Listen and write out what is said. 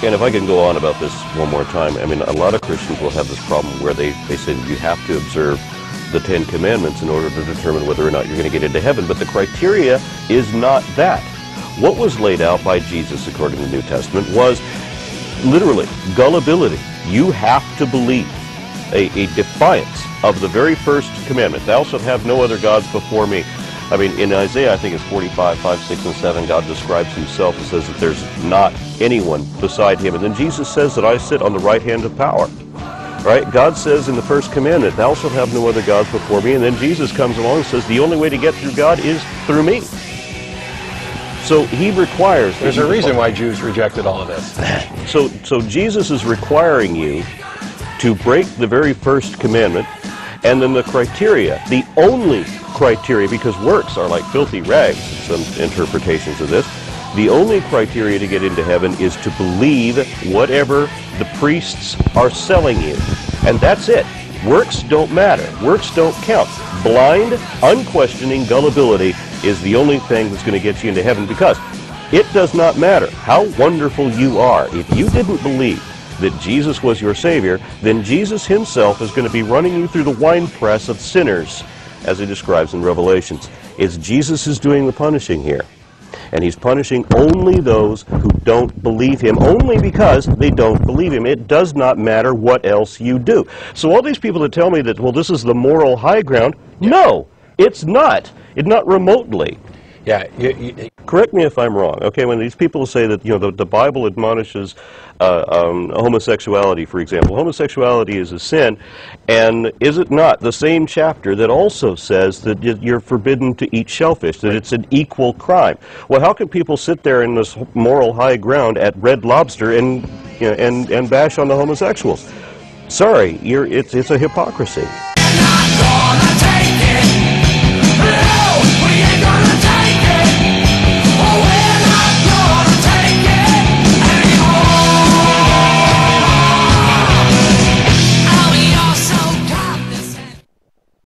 And if I can go on about this one more time, I mean, a lot of Christians will have this problem where they say that you have to observe the Ten Commandments in order to determine whether or not you're going to get into heaven. But the criteria is not that. What was laid out by Jesus, according to the New Testament, was literally gullibility. You have to believe. A defiance of the very first commandment. Thou shalt have no other gods before me. I mean, in Isaiah, I think it's 45, 5, 6, and 7, God describes himself and says that there's not anyone beside him. And then Jesus says that I sit on the right hand of power. Right? God says in the first commandment, thou shalt have no other gods before me. And then Jesus comes along and says the only way to get through God is through me. So he requires... There's a reason why Jews rejected all of this. So Jesus is requiring you to break the very first commandment, and then the criteria, the only criteria, because works are like filthy rags, some interpretations of this, the only criteria to get into heaven is to believe whatever the priests are selling you. And that's it. Works don't matter. Works don't count. Blind, unquestioning gullibility is the only thing that's going to get you into heaven, because it does not matter how wonderful you are. If you didn't believe that Jesus was your Savior, then Jesus himself is going to be running you through the winepress of sinners, as he describes in Revelations. It's Jesus is doing the punishing here. And he's punishing only those who don't believe him, only because they don't believe him. It does not matter what else you do. So all these people that tell me that, well, this is the moral high ground, no, it's not. It's not remotely. Yeah. Correct me if I'm wrong, okay, when these people say that, you know, the Bible admonishes homosexuality, for example. Homosexuality is a sin, and is it not the same chapter that also says that you're forbidden to eat shellfish, that it's an equal crime? Well, how can people sit there in this moral high ground at Red Lobster and, you know, and bash on the homosexuals? Sorry, it's a hypocrisy.